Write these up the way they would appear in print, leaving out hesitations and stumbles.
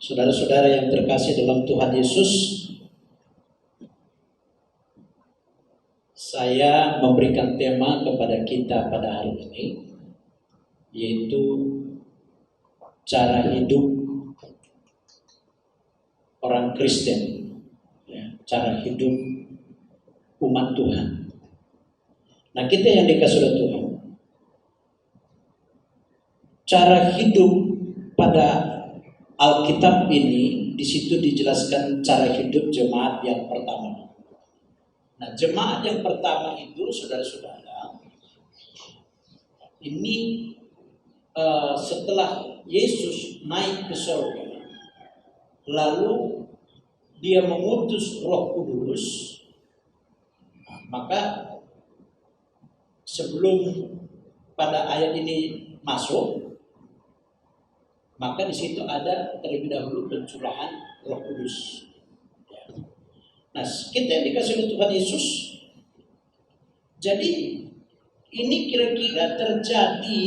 Saudara-saudara yang terkasih dalam Tuhan Yesus, saya memberikan tema kepada kita pada hari ini, yaitu cara hidup orang Kristen, cara hidup umat Tuhan. Nah, kita yang dikasih oleh Tuhan, cara hidup pada Alkitab ini, di situ dijelaskan cara hidup jemaat yang pertama. Nah, jemaat yang pertama itu, saudara-saudara, ini setelah Yesus naik ke surga, lalu dia mengutus Roh Kudus, maka sebelum pada ayat ini masuk, maka di situ ada terlebih dahulu pencurahan Roh Kudus. Nah, kita yang dikasih oleh Tuhan Yesus, jadi ini kira-kira terjadi,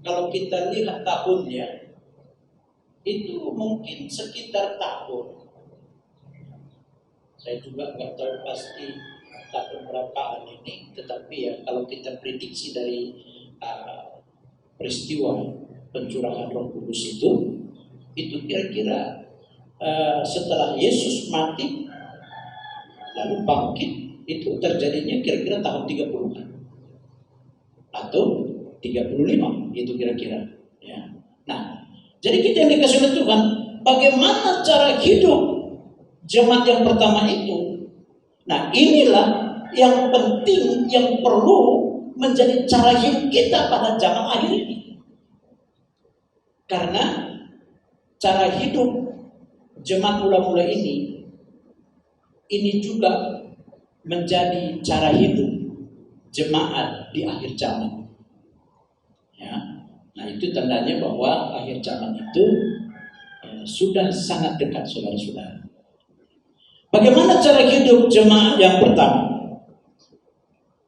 kalau kita lihat tahunnya, itu mungkin sekitar tahun. Saya juga nggak tahu pasti tahun berapaan ini, tetapi kalau kita prediksi dari peristiwa pencurahan Roh Kudus itu kira-kira setelah Yesus mati lalu bangkit, itu terjadinya kira-kira tahun 30-an atau 35, itu kira-kira. Nah, jadi kita yang dikasih oleh Tuhan, bagaimana cara hidup jemaat yang pertama itu? Nah, inilah yang penting, yang perlu menjadi cara hidup kita pada zaman akhir ini. Karena cara hidup jemaat mula-mula ini juga menjadi cara hidup jemaat di akhir zaman. Nah, itu tandanya bahwa akhir zaman itu sudah sangat dekat, saudara-saudara. Bagaimana cara hidup jemaat yang pertama?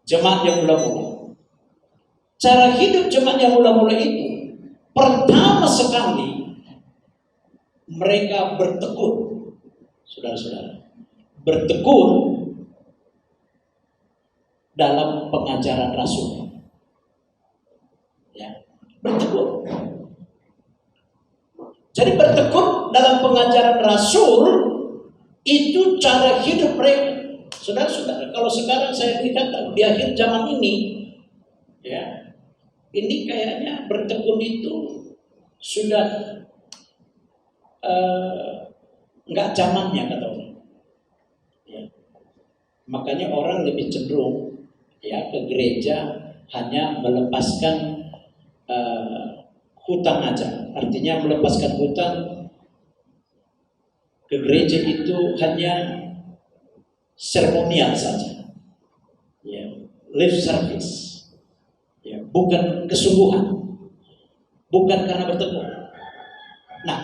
Jemaat yang mula-mula. Cara hidup jemaat yang mula-mula itu, pertama sekali mereka bertekun, saudara-saudara, bertekun dalam pengajaran Rasul. Bertekun. Jadi bertekun dalam pengajaran Rasul itu cara hidup mereka. Saudara-saudara, kalau sekarang saya lihat di akhir zaman ini, ini kayaknya bertekun itu sudah nggak zamannya, kata orang. Makanya orang lebih cenderung ke gereja hanya melepaskan hutang aja. Artinya melepaskan hutang ke gereja itu hanya seremonial saja, lip service, bukan kesungguhan, bukan karena bertekun. Nah,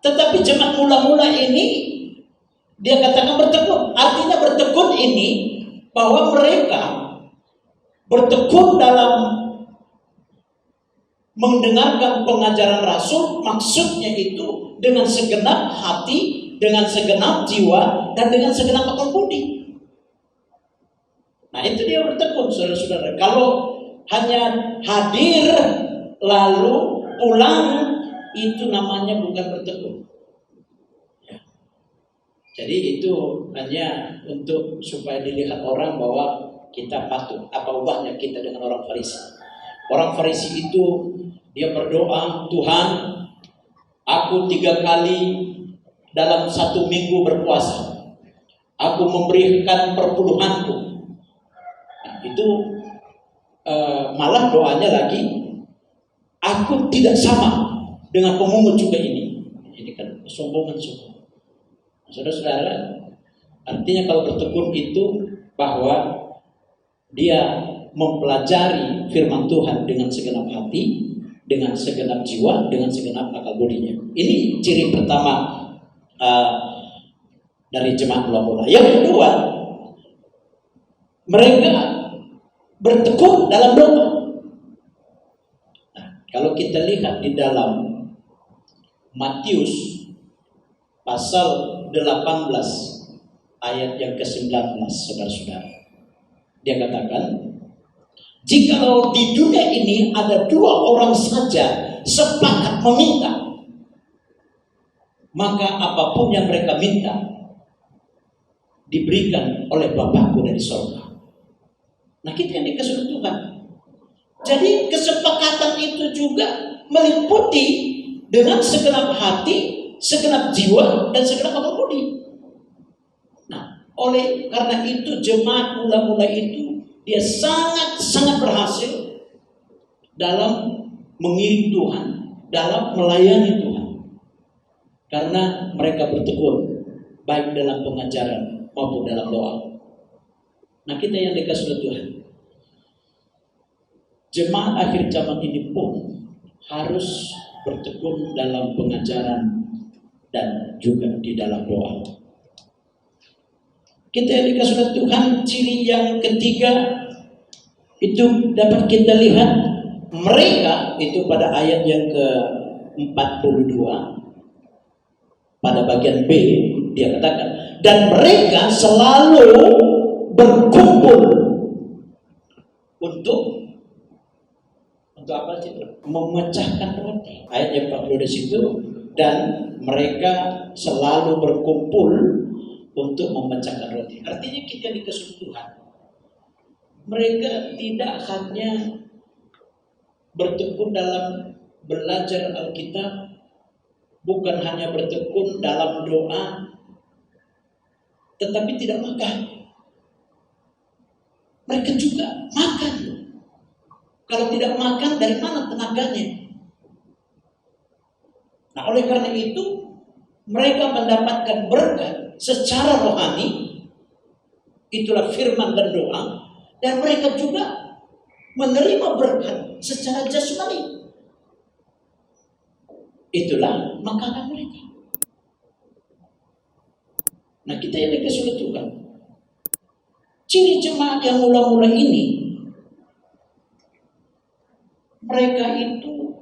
tetapi jemaat mula-mula ini dia katakan bertekun. Artinya bertekun ini bahwa mereka bertekun dalam mendengarkan pengajaran Rasul, maksudnya itu dengan segenap hati, dengan segenap jiwa, dan dengan segenap akal budi. Nah, itu dia bertekun, saudara-saudara. Kalau hanya hadir lalu pulang, itu namanya bukan bertekun. Jadi itu hanya untuk supaya dilihat orang bahwa kita patuh. Apa ubahnya kita dengan orang Farisi? Orang Farisi itu dia berdoa, Tuhan, aku 3 kali dalam 1 minggu berpuasa. Aku memberikan perpuluhanku. Nah, itu malah doanya lagi, aku tidak sama dengan pemungut juga ini. Ini kan kesombongan semua. Saudara-saudara, artinya kalau bertekun itu bahwa dia mempelajari firman Tuhan dengan segenap hati, dengan segenap jiwa, dengan segenap akal budinya. Ini ciri pertama dari jemaat mula-mula. Yang kedua, mereka bertekun dalam doa. Nah, kalau kita lihat di dalam Matius pasal 18 ayat yang ke-19, saudara-saudara. Dia katakan, jikalau di dunia ini ada 2 orang saja sepakat meminta, maka apapun yang mereka minta diberikan oleh Bapakku dari surga. Nah, kita yang dikasih Tuhan. Jadi kesepakatan itu juga meliputi dengan segenap hati, segenap jiwa, dan segenap akal budi. Nah, oleh karena itu jemaat mula-mula itu dia sangat berhasil dalam mengiring Tuhan, dalam melayani Tuhan. Karena mereka bertekun baik dalam pengajaran maupun dalam doa. Nah, kita yang dikasih Tuhan, jemaat akhir zaman ini pun harus bertekun dalam pengajaran dan juga di dalam doa. Kita yang dikasih Tuhan, ciri yang ketiga itu dapat kita lihat, mereka itu pada ayat yang ke-42 pada bagian B dia katakan, dan mereka selalu berkumpul untuk apa sih? Memecahkan roti. Ayat yang 40 di situ, dan mereka selalu berkumpul untuk memecahkan roti. Artinya kita dikasih Tuhan, mereka tidak hanya bertekun dalam belajar Alkitab, bukan hanya bertekun dalam doa, tetapi tidak makan. Mereka juga makan. Kalau tidak makan, dari mana tenaganya? Nah, oleh karena itu mereka mendapatkan berkat secara rohani, itulah firman dan doa, dan mereka juga menerima berkat secara jasmani, itulah makanan mereka. Nah, kita yang dikasih Tuhan, ciri jemaat yang mula-mula ini, mereka itu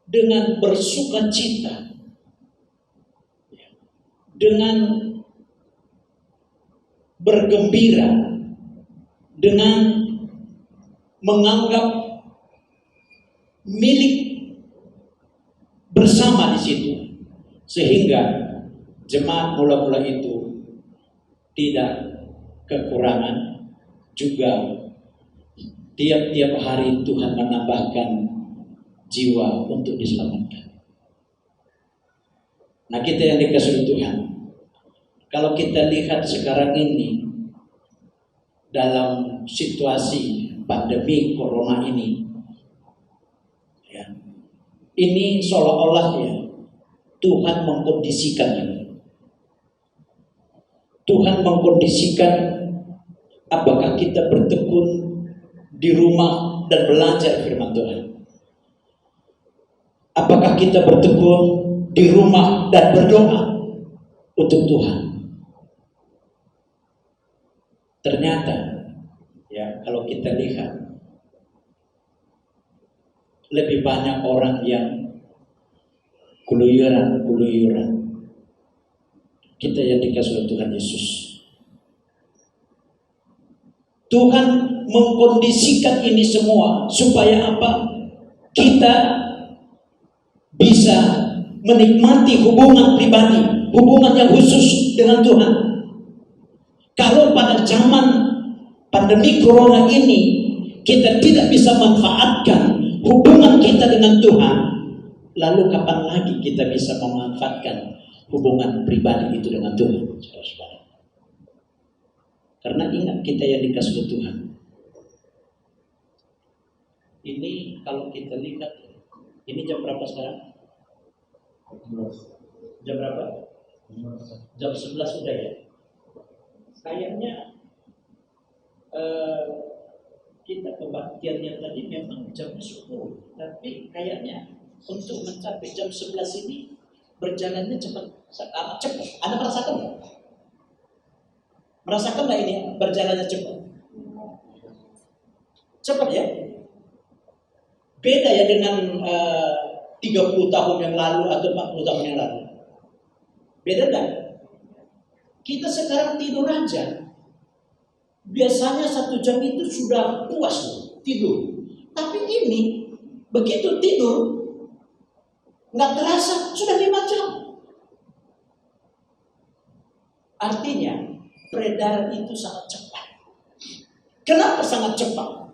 dengan bersuka cita, dengan bergembira, dengan menganggap milik bersama di situ, sehingga jemaat mula-mula itu tidak kekurangan, juga tiap-tiap hari Tuhan menambahkan jiwa untuk diselamatkan. Nah, kita yang dikasih Tuhan, kalau kita lihat sekarang ini dalam situasi pandemi corona ini, ya, ini seolah-olah ya Tuhan mengkondisikannya. Tuhan mengkondisikan apakah kita bertekun di rumah dan belajar firman Tuhan. Apakah kita bertekun di rumah dan berdoa untuk Tuhan. Ternyata ya, kalau kita lihat lebih banyak orang yang keluyuran. Kita yang dikasih oleh Tuhan Yesus, Tuhan mengkondisikan ini semua supaya apa? Kita bisa menikmati hubungan pribadi, hubungan yang khusus dengan Tuhan. Kalau pada zaman pandemi corona ini kita tidak bisa manfaatkan hubungan kita dengan Tuhan, lalu kapan lagi kita bisa memanfaatkan hubungan pribadi itu dengan Tuhan, saudara-saudara? Karena ingat, kita yang dikasih Tuhan, ini kalau kita lihat, ini jam berapa sekarang? Jam berapa? Jam 11 sudah ya. Kayaknya kita kebaktiannya tadi memang jam 10, tapi kayaknya untuk mencapai jam 11 ini berjalannya cepat. Anda merasakan nggak? Merasakan nggak ini berjalannya cepat? Cepat ya? Beda ya dengan 30 tahun yang lalu atau 40 tahun yang lalu? Beda kan? Kita sekarang tidur aja. Biasanya 1 jam itu sudah puas tidur. Tapi ini begitu tidur nggak terasa sudah 5 jam. Artinya peredaran itu sangat cepat. Kenapa sangat cepat?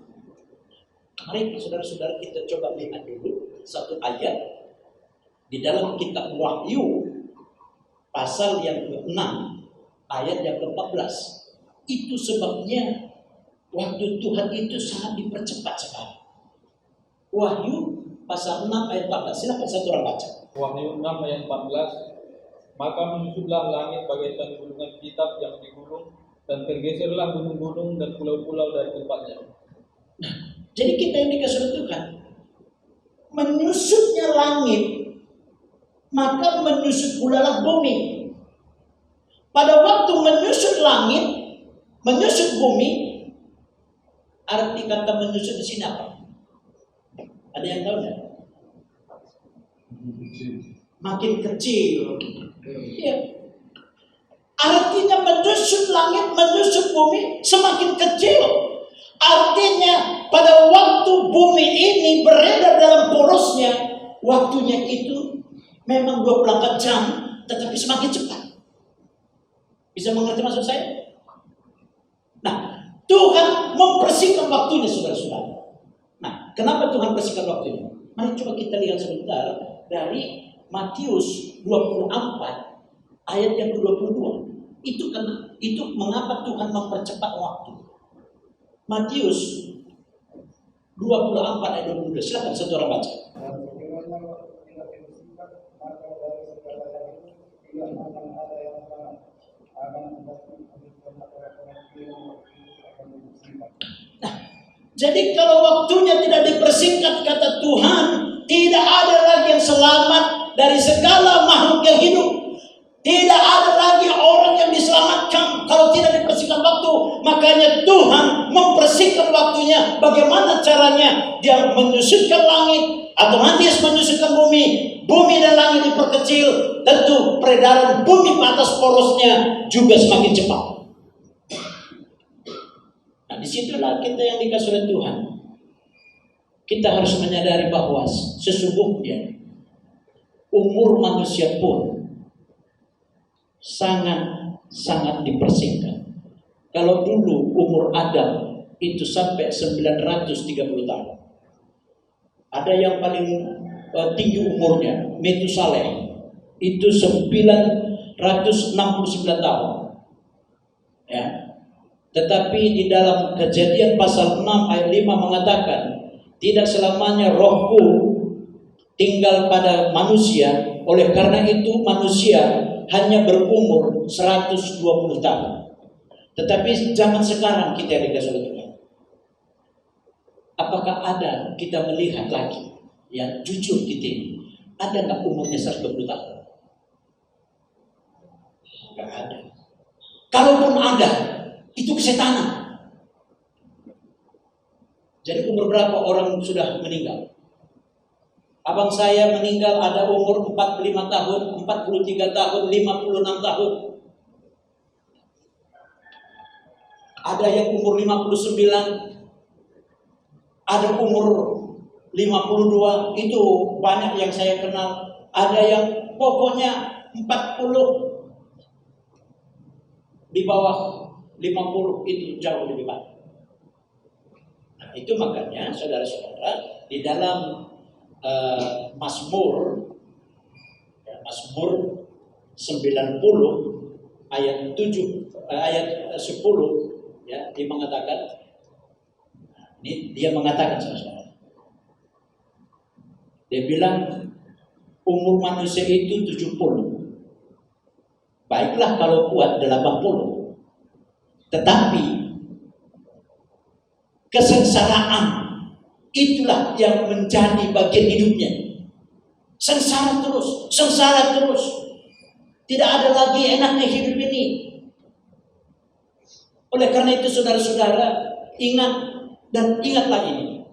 Mari saudara-saudara kita coba lihat dulu satu ayat di dalam kitab Wahyu pasal yang ke-6 ayat yang ke-14. Itu sebabnya waktu Tuhan itu sangat dipercepat sekali. Wahyu pasal 6 ayat 14. Silakan satu orang baca. Wahyu 6 ayat 14. Maka menyusutlah langit bagaikan gunungan kitab yang digulung, dan tergeserlah gunung-gunung dan pulau-pulau dari tempatnya. Nah, jadi kita yang dikasih Tuhan, menyusutnya langit, maka menyusut pula bumi. Pada waktu menyusut langit, menyusut bumi, arti kata menyusut di sini apa? Ada yang tahu nggak? Makin kecil. Ya. Artinya menyusut langit, menyusut bumi semakin kecil. Artinya pada waktu bumi ini beredar dalam porosnya, waktunya itu memang 24 jam, tetapi semakin cepat. Bisa mengerti maksud saya? Nah, Tuhan mempersingkat waktunya, saudara-saudara. Nah, kenapa Tuhan persingkat waktunya? Mari coba kita lihat sebentar dari Matius 24 ayat yang ke-22. Itu mengapa Tuhan mempercepat waktu. Matius 24 ayat 22. Silakan satu orang baca. Nah, jadi kalau waktunya tidak dipersingkat, kata Tuhan, tidak ada lagi yang selamat dari segala makhluk yang hidup. Tidak ada lagi orang yang diselamatkan kalau tidak dipersingkat waktu. Makanya Tuhan mempersingkat waktunya. Bagaimana caranya? Dia menyusutkan langit, otomatis menyusutkan bumi. Bumi dan langit diperkecil. Tentu peredaran bumi ke atas porosnya juga semakin cepat. Nah, disitulah kita yang dikasih oleh Tuhan. Kita harus menyadari bahwa sesungguhnya umur manusia pun sangat dipersingkat. Kalau dulu umur Adam itu sampai 930 tahun. Ada yang paling tinggi umurnya, Metusaleh, itu 969 tahun. Ya. Tetapi di dalam Kejadian pasal 6 ayat 5 mengatakan, tidak selamanya rohku tinggal pada manusia, oleh karena itu manusia hanya berumur 120 tahun. Tetapi zaman sekarang kita yang dikasih oleh Tuhan, apakah ada kita melihat lagi, ya jujur kita ini, ada nggak umurnya 120 tahun? Nggak ada. Kalaupun ada, itu kesetanan. Jadi umur berapa orang sudah meninggal? Abang saya meninggal ada umur 45 tahun, 43 tahun, 56 tahun. Ada yang umur 59, ada umur 52, itu banyak yang saya kenal. Ada yang pokoknya 40, di bawah 50 itu jauh lebih banyak. Nah, itu makanya saudara-saudara di dalam Mazmur 90 ayat 7 ayat 10 ya, dia mengatakan, saudara-saudara, dia bilang umur manusia itu 70. Baiklah kalau kuat 80. Tetapi kesengsaraan itulah yang menjadi bagian hidupnya. Sengsara terus. Tidak ada lagi enaknya hidup ini. Oleh karena itu saudara-saudara, ingatlah ini.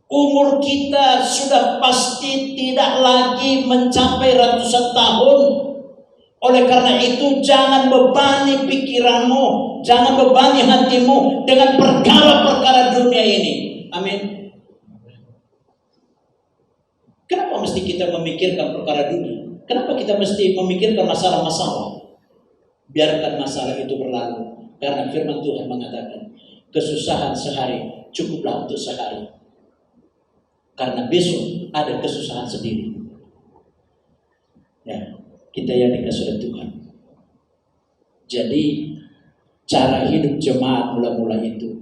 Umur kita sudah pasti tidak lagi mencapai ratusan tahun. Oleh karena itu jangan bebani pikiranmu, jangan bebani hatimu dengan perkara-perkara dunia ini. Amin. Kenapa mesti kita memikirkan perkara dunia? Kenapa kita mesti memikirkan masalah-masalah? Biarkan masalah itu berlalu. Karena firman Tuhan mengatakan, kesusahan sehari cukuplah untuk sehari. Karena besok ada kesusahan sendiri. Ya, kita yang dikasih oleh Tuhan. Jadi cara hidup jemaat mula-mula itu,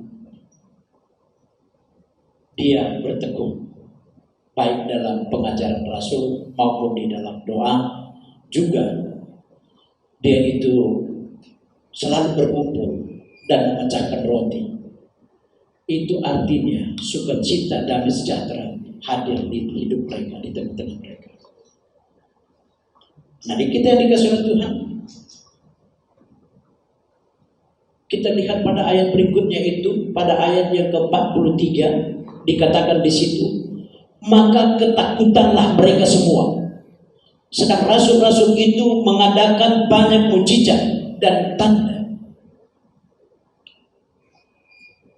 dia bertekun baik dalam pengajaran Rasul maupun di dalam doa. Juga dia itu selalu berkumpul dan memecahkan roti. Itu artinya sukacita, damai sejahtera hadir di hidup mereka, di tengah-tengah mereka. Nah, kita yang dikasih oleh Tuhan, kita lihat pada ayat berikutnya itu, pada ayat yang ke-43 dikatakan di situ, maka ketakutanlah mereka semua. Sedang rasul-rasul itu mengadakan banyak mujizat dan tanda.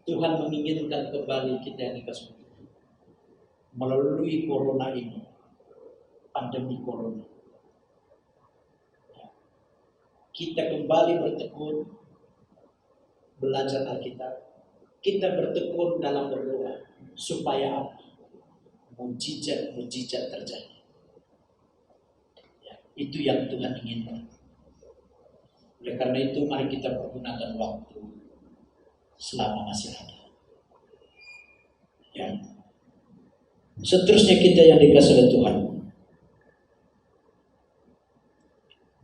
Tuhan menginginkan kembali kita yang dikasih melalui corona ini, pandemi corona. Kita kembali bertekun, belajar Alkitab. Kita bertekun dalam berdoa supaya apa? Mujizat-mujizat terjadi. Ya, itu yang Tuhan inginkan. Oleh karena itu mari kita pergunakan waktu selama masih ada. Ya. Seterusnya kita yang dikasih oleh Tuhan.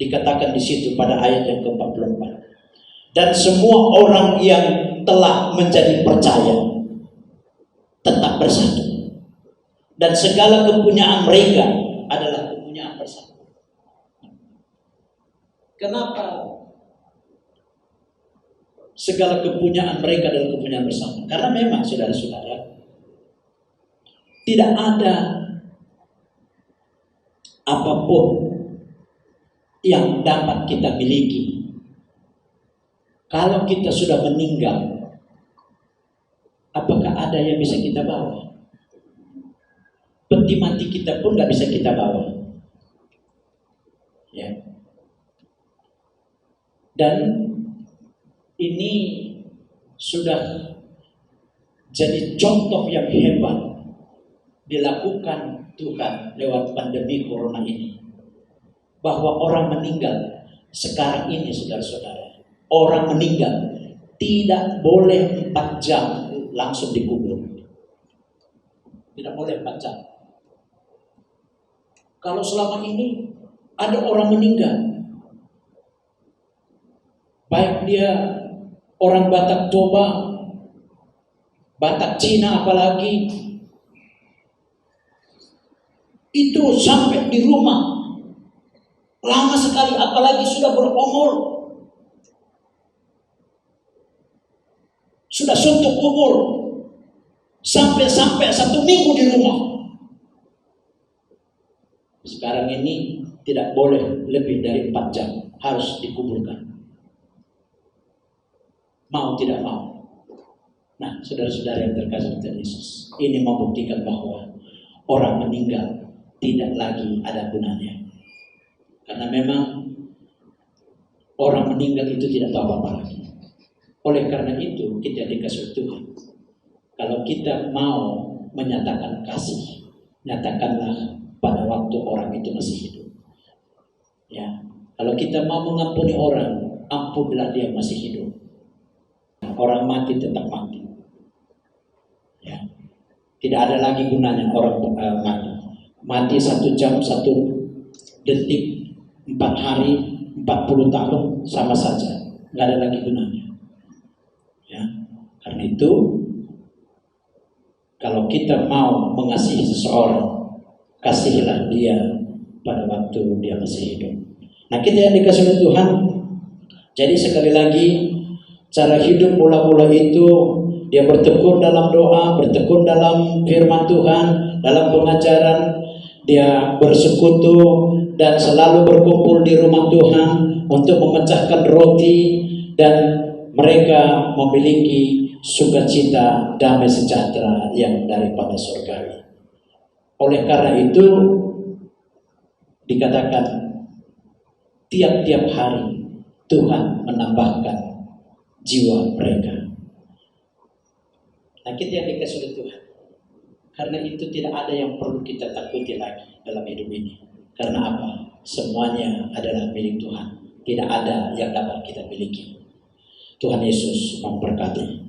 Dikatakan di situ pada ayat yang ke-44. Dan semua orang yang telah menjadi percaya tetap bersatu. Dan segala kepunyaan mereka adalah kepunyaan bersatu. Kenapa segala kepunyaan mereka adalah kepunyaan bersama? Karena memang saudara-saudara, tidak ada apapun yang dapat kita miliki kalau kita sudah meninggal. Apakah ada yang bisa kita bawa? Peti mati kita pun gak bisa kita bawa. Ya. Dan ini sudah jadi contoh yang hebat dilakukan Tuhan lewat pandemi corona ini, bahwa orang meninggal sekarang ini, saudara-saudara, orang meninggal tidak boleh 4 jam langsung dikubur. Tidak boleh 4 jam. Kalau selama ini ada orang meninggal, baik dia orang Batak Toba, Batak Cina apalagi, itu sampai di rumah lama sekali, apalagi sudah berumur, sudah suntuk umur, sampai 1 minggu di rumah. Sekarang ini tidak boleh lebih dari 4 jam, harus dikuburkan, mau tidak mau. Nah, saudara-saudara yang terkasih Tuhan Yesus, ini membuktikan bahwa orang meninggal tidak lagi ada gunanya. Karena memang orang meninggal itu tidak tahu apa-apa lagi. Oleh karena itu kita dikasih Tuhan, kalau kita mau menyatakan kasih, nyatakanlah pada waktu orang itu masih hidup. Ya, kalau kita mau mengampuni orang, ampunilah dia masih hidup. Orang mati tetap mati. Ya, tidak ada lagi gunanya orang mati. Mati 1 jam, 1 detik, 4 hari, 40 tahun sama saja, nggak ada lagi gunanya. Ya, karena itu kalau kita mau mengasihi seseorang, kasihilah dia pada waktu dia masih hidup. Nah, kita yang dikasih oleh Tuhan, jadi sekali lagi cara hidup mula-mula itu dia bertekun dalam doa, bertekun dalam firman Tuhan, dalam pengajaran, dia bersekutu dan selalu berkumpul di rumah Tuhan untuk memecahkan roti, dan mereka memiliki sukacita, damai sejahtera yang daripada surgawi. Oleh karena itu dikatakan tiap-tiap hari Tuhan menambahkan jiwa mereka. Nah, kita yang dikasih oleh Tuhan. Karena itu tidak ada yang perlu kita takuti lagi dalam hidup ini. Karena apa? Semuanya adalah milik Tuhan. Tidak ada yang dapat kita miliki. Tuhan Yesus memberkati.